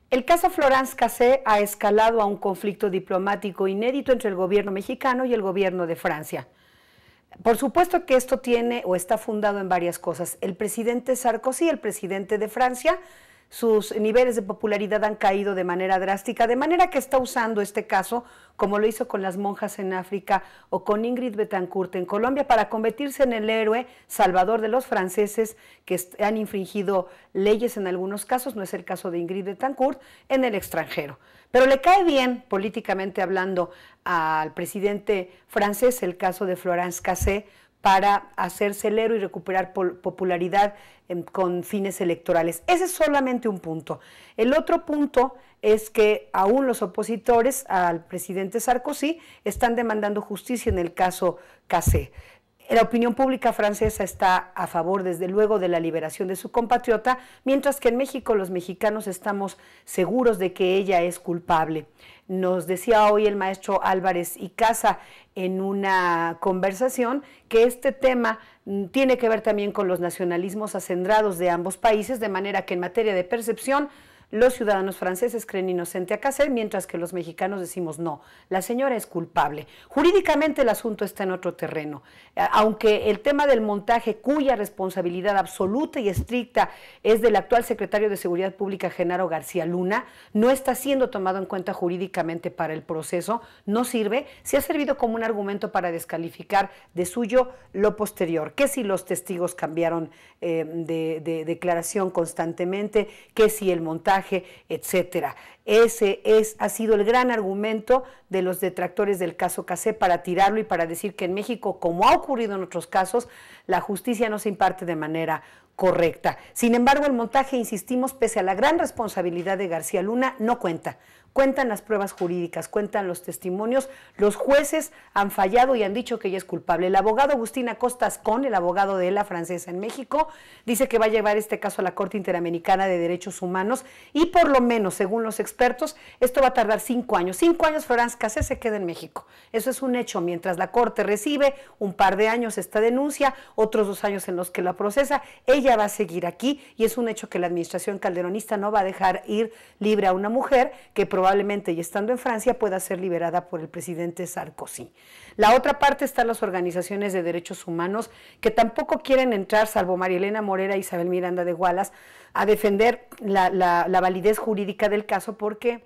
El caso Florence Cassé ha escalado a un conflicto diplomático inédito entre el gobierno mexicano y el gobierno de Francia. Por supuesto que esto tiene o está fundado en varias cosas. El presidente Sarkozy, el presidente de Francia, sus niveles de popularidad han caído de manera drástica, de manera que está usando este caso, como lo hizo con las monjas en África o con Ingrid Betancourt en Colombia, para convertirse en el héroe salvador de los franceses que han infringido leyes en algunos casos, no es el caso de Ingrid Betancourt, en el extranjero. Pero le cae bien, políticamente hablando, al presidente francés el caso de Florence Cassé, para hacerse el héroe y recuperar popularidad con fines electorales. Ese es solamente un punto. El otro punto es que aún los opositores al presidente Sarkozy están demandando justicia en el caso Cassé. La opinión pública francesa está a favor, desde luego, de la liberación de su compatriota, mientras que en México los mexicanos estamos seguros de que ella es culpable. Nos decía hoy el maestro Álvarez y Casa en una conversación que este tema tiene que ver también con los nacionalismos acendrados de ambos países, de manera que en materia de percepción los ciudadanos franceses creen inocente a Cassé, mientras que los mexicanos decimos no, la señora es culpable. Jurídicamente el asunto está en otro terreno, aunque el tema del montaje, cuya responsabilidad absoluta y estricta es del actual secretario de Seguridad Pública, Genaro García Luna, no está siendo tomado en cuenta jurídicamente para el proceso, no sirve, se ha servido como un argumento para descalificar de suyo lo posterior, que si los testigos cambiaron de declaración constantemente, que si el montaje, etcétera. Ese ha sido el gran argumento de los detractores del caso Cassé para tirarlo y para decir que en México, como ha ocurrido en otros casos, la justicia no se imparte de manera correcta. Sin embargo, el montaje, insistimos, pese a la gran responsabilidad de García Luna, no cuenta. Cuentan las pruebas jurídicas, cuentan los testimonios, los jueces han fallado y han dicho que ella es culpable. El abogado Agustín Acosta Ascón, el abogado de la francesa en México, dice que va a llevar este caso a la Corte Interamericana de Derechos Humanos y por lo menos, según los expertos, esto va a tardar 5 años. 5 años Florence Cassé se queda en México. Eso es un hecho, mientras la Corte recibe un par de años esta denuncia, otros 2 años en los que la procesa, ella va a seguir aquí y es un hecho que la administración calderonista no va a dejar ir libre a una mujer que probablemente, y estando en Francia, pueda ser liberada por el presidente Sarkozy. La otra parte están las organizaciones de derechos humanos que tampoco quieren entrar, salvo María Elena Morera e Isabel Miranda de Wallace, a defender la validez jurídica del caso, porque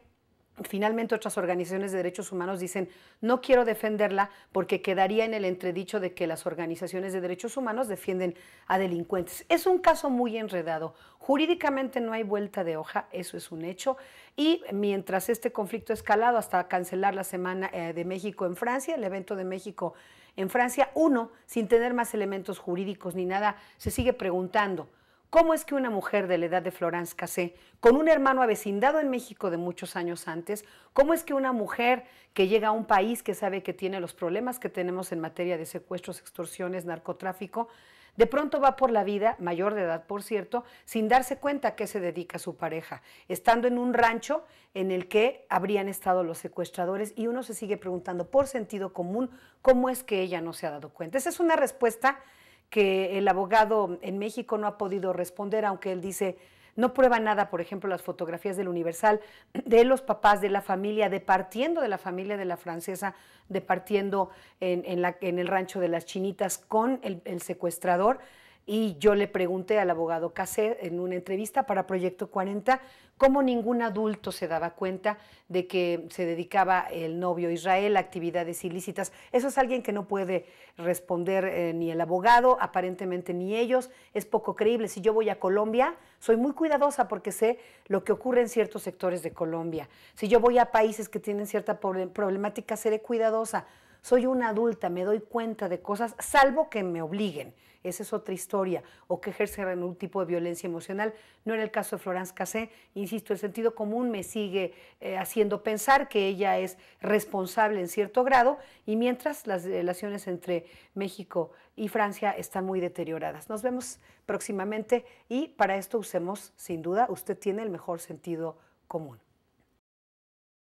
finalmente otras organizaciones de derechos humanos dicen no quiero defenderla porque quedaría en el entredicho de que las organizaciones de derechos humanos defienden a delincuentes. Es un caso muy enredado. Jurídicamente no hay vuelta de hoja, eso es un hecho. Y mientras este conflicto ha escalado hasta cancelar la Semana de México en Francia, el evento de México en Francia, uno, sin tener más elementos jurídicos ni nada, se sigue preguntando: ¿cómo es que una mujer de la edad de Florence Cassé, con un hermano avecindado en México de muchos años antes, cómo es que una mujer que llega a un país que sabe que tiene los problemas que tenemos en materia de secuestros, extorsiones, narcotráfico, de pronto va por la vida, mayor de edad por cierto, sin darse cuenta a qué se dedica su pareja, estando en un rancho en el que habrían estado los secuestradores, y uno se sigue preguntando por sentido común cómo es que ella no se ha dado cuenta? Esa es una respuesta que el abogado en México no ha podido responder, aunque él dice no prueba nada. Por ejemplo, las fotografías del Universal de los papás de la familia departiendo de la familia de la francesa, departiendo en el rancho de las Chinitas con el secuestrador. Y yo le pregunté al abogado Cassé en una entrevista para Proyecto 40 cómo ningún adulto se daba cuenta de que se dedicaba el novio Israel a actividades ilícitas. Eso es alguien que no puede responder ni el abogado, aparentemente ni ellos. Es poco creíble. Si yo voy a Colombia, soy muy cuidadosa porque sé lo que ocurre en ciertos sectores de Colombia. Si yo voy a países que tienen cierta problemática, seré cuidadosa. Soy una adulta, me doy cuenta de cosas, salvo que me obliguen. Esa es otra historia, o que ejercen un tipo de violencia emocional. No en el caso de Florence Cassé, insisto, el sentido común me sigue haciendo pensar que ella es responsable en cierto grado, y mientras las relaciones entre México y Francia están muy deterioradas. Nos vemos próximamente y para esto usemos, sin duda, usted tiene el mejor sentido común.